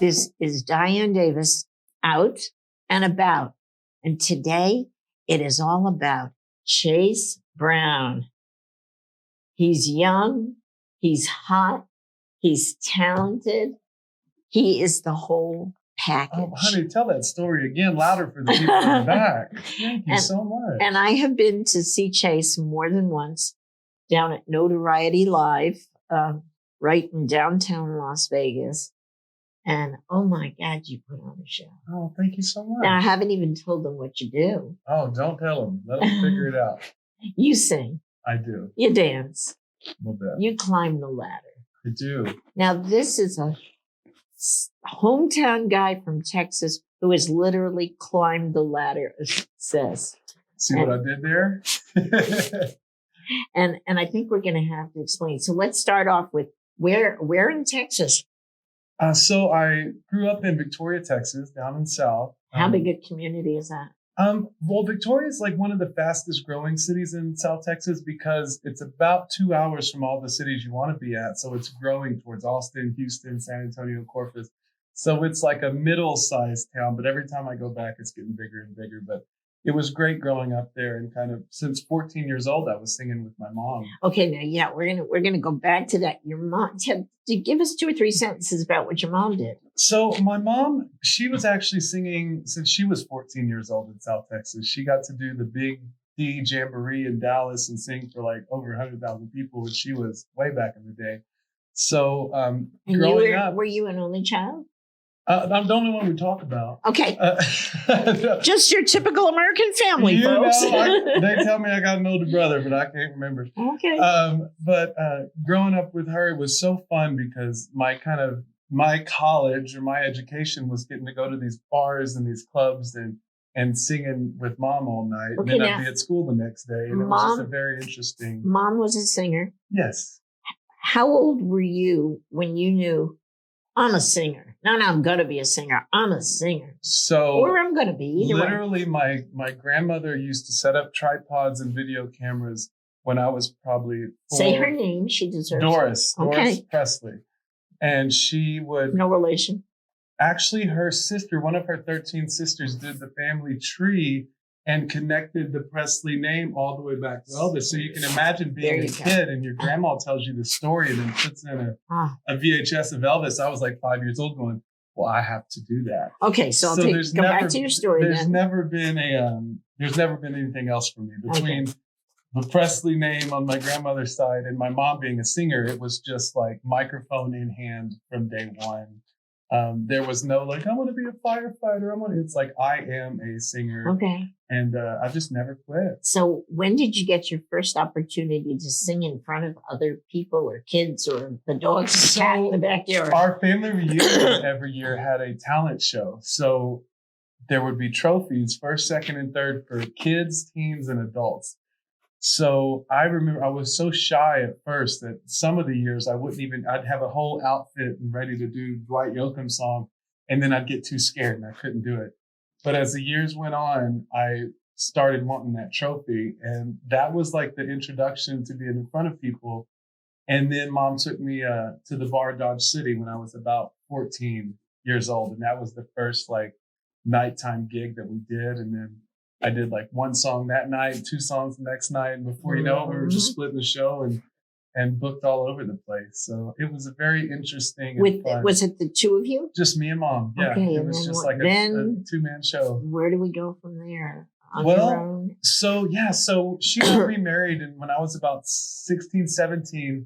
This is Diane Davis, out and about. And today it is all about Chase Brown. He's young, he's hot, he's talented. He is the whole package. Oh, honey, tell that story again louder for the people in the back. Thank you so much. And I have been to see Chase more than once down at Notoriety Live, right in downtown Las Vegas. And oh my God, you put on a show. Oh, thank you so much. Now, I haven't even told them what you do. Oh, don't tell them. Let them figure it out. You sing. I do. You dance. A little bit. You climb the ladder. I do. Now, this is a hometown guy from Texas who has literally climbed the ladder, as it says. See what I did there? and I think we're going to have to explain. So let's start off with where in Texas? So I grew up in Victoria, Texas, down in the South. How big a community is that? Well, Victoria is like one of the fastest growing cities in South Texas because it's about 2 hours from all the cities you want to be at. So it's growing towards Austin, Houston, San Antonio, Corpus. So it's like a middle-sized town, but every time I go back, it's getting bigger and bigger. But it was great growing up there, and kind of since 14 years old, I was singing with my mom. Okay, now, yeah, we're gonna go back to that. Your mom, give us 2 or 3 sentences about what your mom did. So my mom, she was actually singing since she was 14 years old in South Texas. She got to do the Big D Jamboree in Dallas and sing for like over 100,000 people when she was way back in the day. So growing up, were you an only child? I'm the only one we talk about. Okay. Just your typical American family, folks. They tell me I got an older brother, but I can't remember. Okay. But growing up with her, it was so fun because my college or my education was getting to go to these bars and these clubs and singing with mom all night. Okay, and then I'd be at school the next day. And it was just a very interesting. Mom was a singer. Yes. How old were you when you knew I'm a singer? No, I'm going to be a singer. I'm a singer. Or I'm going to be. Literally, my grandmother used to set up tripods and video cameras when I was probably 4. Say her name. She deserves Doris. Okay. Doris Presley. And she would... No relation. Actually, her sister, one of her 13 sisters, did the family tree and connected the Presley name all the way back to Elvis. So you can imagine being a kid and your grandma tells you the story and then puts in a VHS of Elvis. I was like 5 years old going, well, I have to do that. Okay, so go back to your story. There's never been anything else for me between the Presley name on my grandmother's side and my mom being a singer. It was just like microphone in hand from day one. There was no like, I want to be a firefighter. It's like, I am a singer. Okay. And I've just never quit. So when did you get your first opportunity to sing in front of other people or kids or the dogs and cat in the backyard? Our family reunion every year had a talent show. So there would be trophies, first, second, and third for kids, teens, and adults. So I remember I was so shy at first that some of the years I'd have a whole outfit and ready to do Dwight Yoakam's song. And then I'd get too scared and I couldn't do it. But as the years went on, I started wanting that trophy. And that was like the introduction to being in front of people. And then mom took me to the bar Dodge City when I was about 14 years old. And that was the first like nighttime gig that we did. And then I did like 1 song that night, 2 songs the next night. And before you know it, we were just splitting the show and booked all over the place. So it was a very interesting and fun. Was it the 2 of you? Just me and mom. Yeah. Okay, it was just like a 2-man show. Where do we go from there? Your own? So she got remarried. And when I was about 16, 17,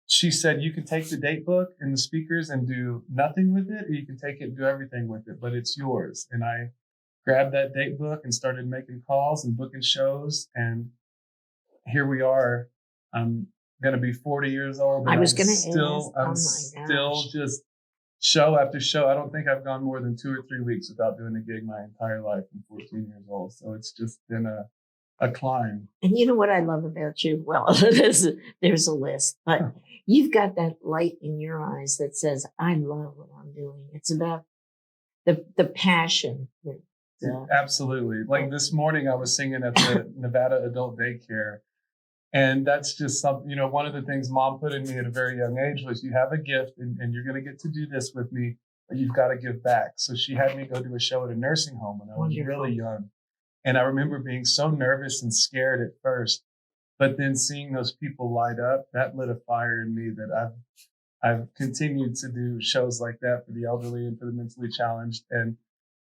she said, you can take the date book and the speakers and do nothing with it, or you can take it and do everything with it, but it's yours. And I grabbed that date book and started making calls and booking shows. And here we are. I'm going to be 40 years old. And I'm still just show after show. I don't think I've gone more than 2 or 3 weeks without doing a gig my entire life. I'm 14 years old. So it's just been a climb. And you know what I love about you? Well, there's a list, but you've got that light in your eyes that says, I love what I'm doing. It's about the passion. Absolutely. Like this morning I was singing at the Nevada Adult Daycare. And that's just something, one of the things mom put in me at a very young age was you have a gift and you're going to get to do this with me. but you've got to give back. So she had me go do a show at a nursing home when I was really young. And I remember being so nervous and scared at first, but then seeing those people light up, that lit a fire in me that I've continued to do shows like that for the elderly and for the mentally challenged. And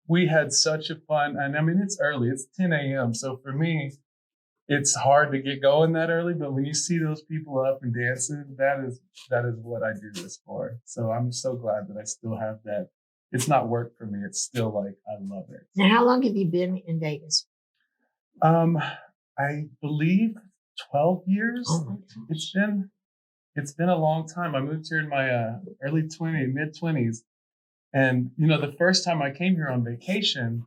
we had such a fun, and I mean, it's early, it's 10 a.m. So for me, it's hard to get going that early, but when you see those people up and dancing, that is what I do this for. So I'm so glad that I still have that. It's not work for me. It's still like, I love it. Now, how long have you been in Vegas? I believe 12 years. Oh my gosh. It's been a long time. I moved here in my mid-20s. And, you know, the first time I came here on vacation,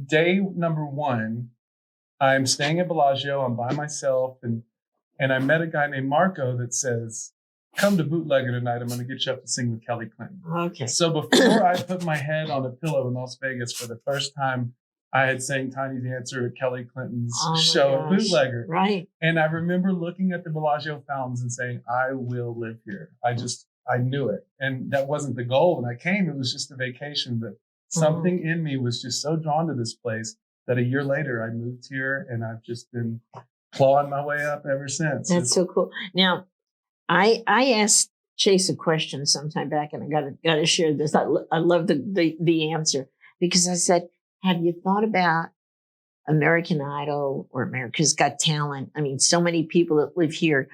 day number one, I'm staying at Bellagio. I'm by myself. And I met a guy named Marco that says, come to Bootlegger tonight. I'm going to get you up to sing with Kelly Clinton. Okay. So before I put my head on a pillow in Las Vegas for the first time, I had sang Tiny Dancer at Kelly Clinton's show at Bootlegger. Right. And I remember looking at the Bellagio fountains and saying, I will live here. I knew it. And that wasn't the goal when I came. It was just a vacation, but something in me was just so drawn to this place that a year later I moved here and I've just been clawing my way up ever since. That's so cool. Now, I asked Chase a question sometime back, and I got to share this. I love the answer, because I said, have you thought about American Idol or America's Got Talent? I mean, so many people that live here,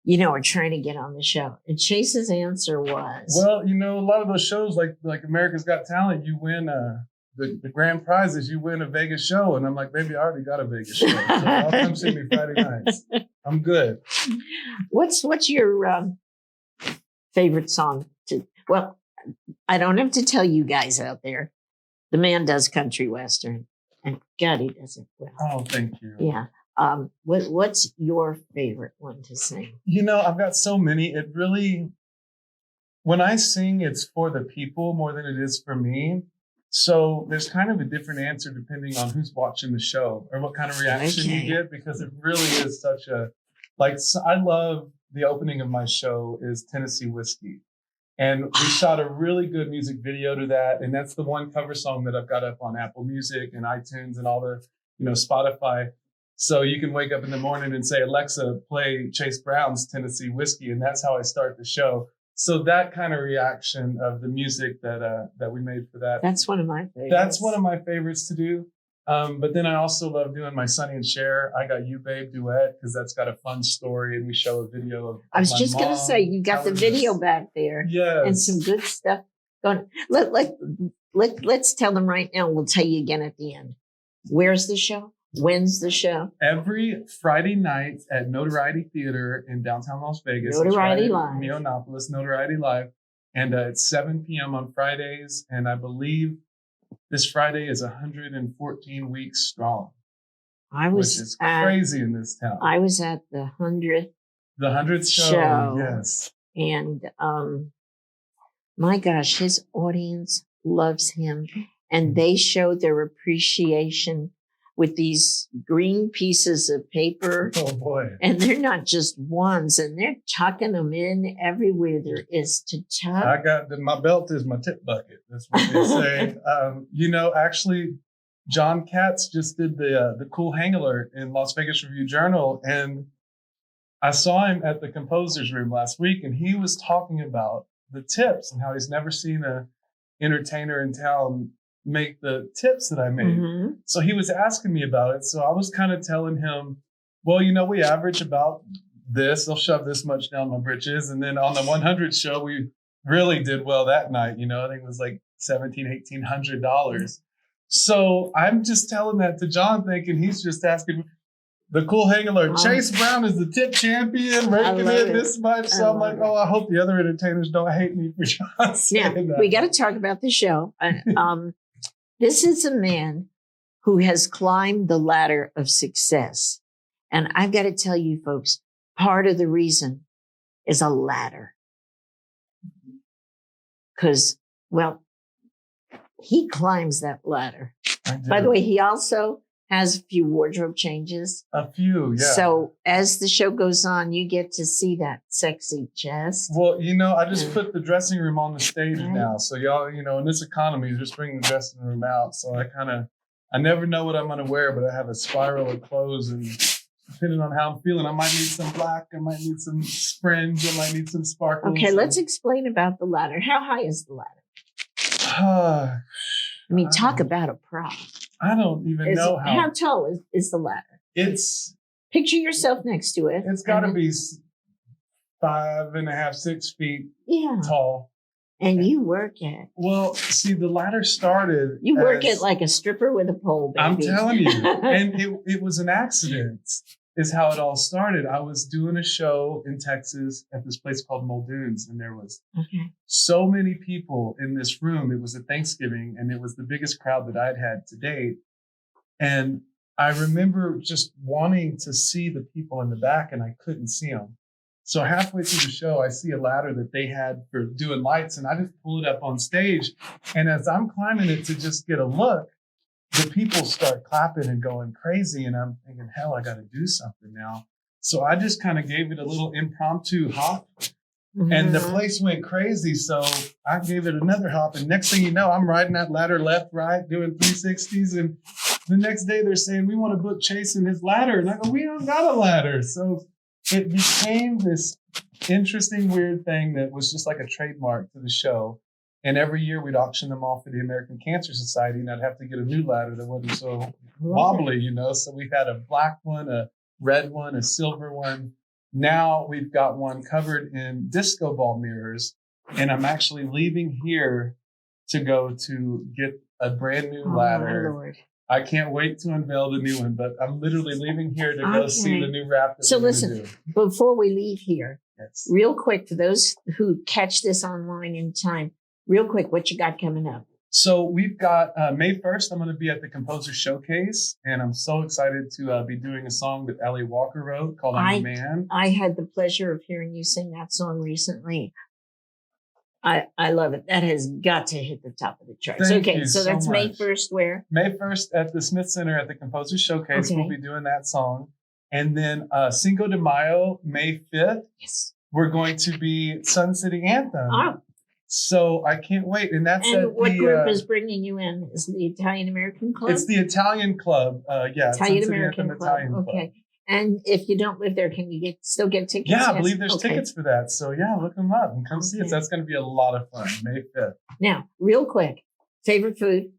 you know, are trying to get on the show. And Chase's answer was, well, you know, a lot of those shows like America's Got Talent, you win the grand prize is you win a Vegas show. And I'm like, baby, I already got a Vegas show. So I'll come see me Friday nights. I'm good. What's your favorite song? Well, I don't have to tell you guys out there. The man does country western, and God, he does it well. Oh, thank you. Yeah. What's your favorite one to sing? You know, I've got so many. It really, when I sing, it's for the people more than it is for me. So there's kind of a different answer depending on who's watching the show or what kind of reaction you get, because it really is such a, I love the opening of my show is Tennessee Whiskey. And we shot a really good music video to that. And that's the one cover song that I've got up on Apple Music and iTunes and all the, you know, Spotify. So you can wake up in the morning and say, Alexa, play Chase Brown's Tennessee Whiskey. And that's how I start the show. So that kind of reaction of the music that we made for that. That's one of my favorites. That's one of my favorites to do. But then I also love doing my Sonny and Cher, I Got You Babe duet, because that's got a fun story. And we show a video of I was just going to say, you got the video back there. Yes. And some good stuff going. Let's tell them right now. We'll tell you again at the end. Where's the show? When's the show? Every Friday night at Notoriety Theater in downtown Las Vegas. Notoriety Live. Neonopolis, Notoriety Live. And it's 7 p.m. on Fridays. And I believe this Friday is 114 weeks strong. Which is crazy in this town. I was at the 100th. The 100th show. Yes. And my gosh, his audience loves him. And they show their appreciation with these green pieces of paper. Oh boy. And they're not just ones, and they're tucking them in everywhere there is to tuck. My belt is my tip bucket. That's what they say. You know, actually, John Katz just did the cool hang alert in Las Vegas Review Journal. And I saw him at the composer's room last week, and he was talking about the tips and how he's never seen a entertainer in town make the tips that I made. Mm-hmm. So he was asking me about it. So I was kind of telling him, well, you know, we average about this. They'll shove this much down my britches. And then on the 100 show, we really did well that night. You know, I think it was like $1,700, $1,800. So I'm just telling that to John, thinking he's just asking the cool hang alert. Chase Brown is the tip champion, raking in this much. So I'm like, oh, I hope the other entertainers don't hate me for John saying that. We got to talk about the show. This is a man who has climbed the ladder of success. And I've got to tell you, folks, part of the reason is a ladder. Because, well, he climbs that ladder. By the way, he also has a few wardrobe changes. A few, yeah. So as the show goes on, you get to see that sexy chest. Well, I just put the dressing room on the stage now. So y'all, in this economy, just bring the dressing room out. So I never know what I'm going to wear, but I have a spiral of clothes, and depending on how I'm feeling, I might need some black, I might need some fringe, I might need some sparkles. Okay, let's explain about the ladder. How high is the ladder? Talk about a prop. I don't even know how tall is the ladder. It's picture yourself next to it. It's got to be 5.5, 6 feet tall. And you work it. Well, see, the ladder started. You work it like a stripper with a pole, baby. I'm telling you. And it was an accident, is how it all started. I was doing a show in Texas at this place called Muldoon's, and there was so many people in this room. It was a Thanksgiving, and it was the biggest crowd that I'd had to date. And I remember just wanting to see the people in the back, and I couldn't see them. So halfway through the show, I see a ladder that they had for doing lights, and I just pull it up on stage. And as I'm climbing it to just get a look, the people start clapping and going crazy. And I'm thinking, hell, I got to do something now. So I just kind of gave it a little impromptu hop, and the place went crazy. So I gave it another hop. And next thing you know, I'm riding that ladder left, right, doing 360s. And the next day they're saying, we want to book Chase and his ladder. And I go, we don't got a ladder. So it became this interesting, weird thing that was just like a trademark to the show. And every year we'd auction them off for the American Cancer Society, and I'd have to get a new ladder that wasn't so wobbly, So we had a black one, a red one, a silver one. Now we've got one covered in disco ball mirrors, and I'm actually leaving here to go to get a brand new ladder. Lord. I can't wait to unveil the new one, but I'm literally leaving here to go see the new wrap. So listen, before we leave here, real quick, for those who catch this online in time, real quick, what you got coming up? So we've got May 1st, I'm going to be at the Composer Showcase, and I'm so excited to be doing a song that Ellie Walker wrote called I'm a Man. I had the pleasure of hearing you sing that song recently. I love it. That has got to hit the top of the charts. Thank you so that's much. May 1st where? May 1st at the Smith Center at the Composer Showcase. We'll be doing that song. And then Cinco de Mayo, May 5th, we're going to be Sun City Anthem. So I can't wait. And that's what group is bringing you in? Is the Italian American Club? It's the Italian Club. Italian American Club. Italian Club. And if you don't live there, can you still get tickets? Yeah, I believe there's tickets for that. So look them up and come see us. That's going to be a lot of fun. May 5th. Now, real quick, favorite food?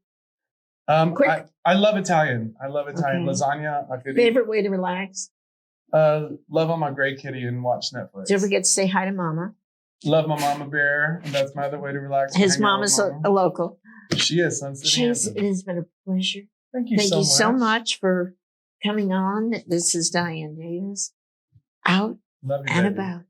I love Italian. I love Italian lasagna. Favorite way to relax? Love on my gray kitty and watch Netflix. Do you ever get to say hi to Mama? Love my mama bear, and that's my other way to relax. His mama's a local. She is. Sun City Chase, Anthem. it has been a pleasure. Thank you so much for coming on. This is Diane Davis. Out Love you, and baby. about.